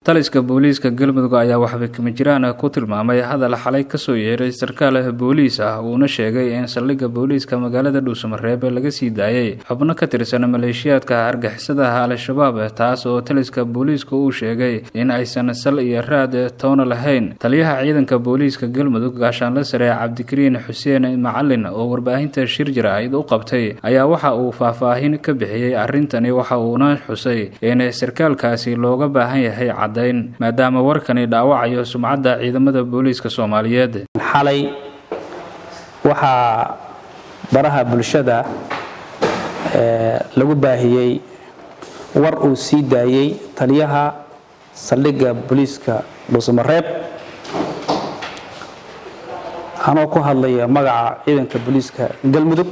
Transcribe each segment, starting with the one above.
taliska booliiska Galmudug ayaa waxba kama jiraan ku tilmaamay hadal xalay ka soo yeeray sarkaal booliis ah uuna sheegay in saldhigga booliiska magaalada Dhuusamareeb laga sii daayay xubno ka tirsan maleeshiyaadka argagixisada Al-Shabaab taas oo taliska booliiska uu sheegay in aysan sal iyo raad toona lahayn. Taliyaha ciidanka booliiska Galmudug gaashaanle sare Cabdikariin Xuseen Macallin oo warbaahinta shir jiraa'id u qabtay ayaa waxa uu faahfaahin ka bixiyay arintani waxa uuna xusay in sarkaalkaasi looga baahan yahay maadaama warkani dhaawacayo sumcadda ciidamada booliiska Soomaaliyeed. xalay waxa baraha bulshada lagu baahiyay war uu sii daayay taliyaha saldhigga booliiska Dhuusamareeb anoo ku hadlaya magaca ciidanka booliiska Galmudug.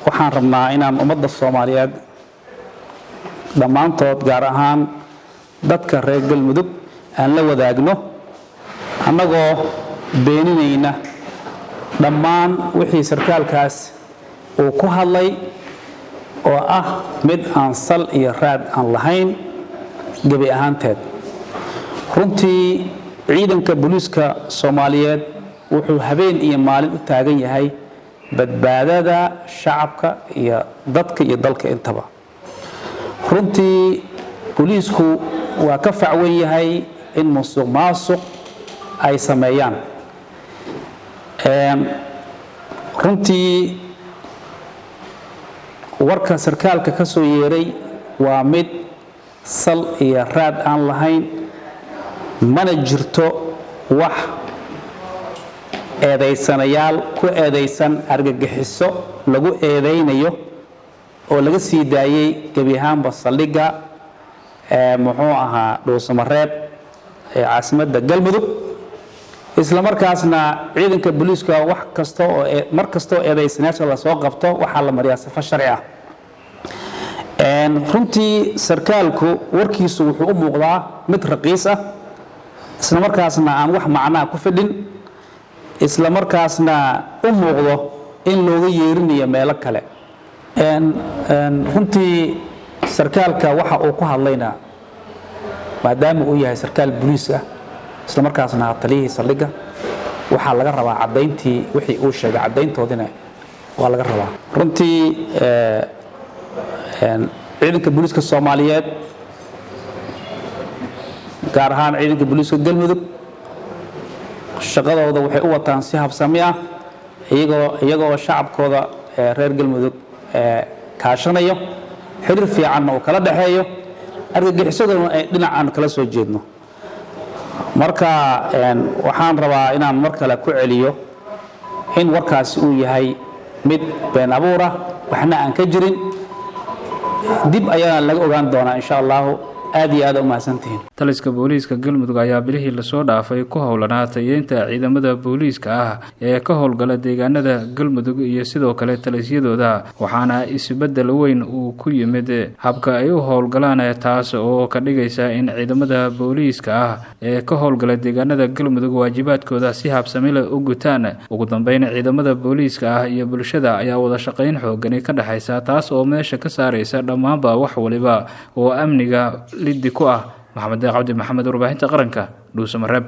waxaan rabnaa inaan ummadda Soomaaliyeed dhammaantood gaar ahaan dadka reer Galmudug aan la wadaagno annagoo beeninayna dhammaan wixii sarkaalkaas uu ku hadlay oo ah mid aan sal iyo raad aan lahayn gabi ahaanteed. runtii ciidanka booliiska Soomaaliyeed wuxuu habeen iyo maalin u taagan yahay badbaadada shacabka iyo dadka iyo dalka intaba. runtii booliisku waa ka facwan yahay in musuqmaasuq ay sameeyaan. runtii warka sarkaalka ka soo yeeray waa mid sal iyo raad aan lahayn, mana jirto wax eedaysanayaal ku eedaysan argagixiso lagu eedaynayo oo laga sii daayay gabi ahaanba saldhigga muxuu ahaa Dhuusamareeb ee caasimadda Galmudug. isla markaasna ciidanka booliiska wax kasta oo mar kasta oo eedaysanayaasha la soo qabto waxa la mariyaa safar sharci ah. runtii sarkaalku warkiisu wuxuu u muuqdaa mid raqiis ah, isla markaasna aan wax macnaa ku fidhin, isla markaasna u muuqdo in looga yeerinayo meelo kale. runtii sarkaalka waxa uu ku hadlayna maadaama uu yahay sarkaal booliis ah isla markaasna taliyihii saldhigga waxa laga rabaa cadeyntii wixii uu sheegay cadeyntoodina waa laga rabaa. runtii ciidanka booliiska Soomaaliyeed gaar ahaan ciidanka booliiska Galmudug shaqadooda waxay u wataan si habsami ah iyagoo shacabkooda reer Galmudug kaashanayo xiriir fiican oo kala dhaxeeyo argagixisaduna ay dhinacaan kala soo jeedno. marka waxaan rabaa inaan mar kale ku celiyo in warkaasi uu yahay mid been abuur ah, waxna aan ka jirin. dib ayaan laga ogaan doonaa insha Allah. aad iyo aad u mahadsantihiin. Taliska booliiska Galmudug ayaa bilihii la soo dhaafay ku howlanaa tayeynta ciidamada booliiska ah ee ka howlgala deegaanada Galmudug iyo sidoo kale talisyadooda, waxaana isbedel weyn uu ku yimid habka ay u howlgalaan, taas oo ka dhigaysa in ciidamada booliiska ah ee ka howlgala deegaanada Galmudug waajibaadkooda si habsami leh u gutaan. ugu dambeyn ciidamada booliiska ah iyo bulshada ayaa wada shaqayn xooggan ka dhaxaysa, taas oo meesha ka saaraysa dhammaanba wax waliba oo amniga liddi ku ah. Maxamed Cabdi Maxamed, warbaahinta qaranka, Dhuusamareeb.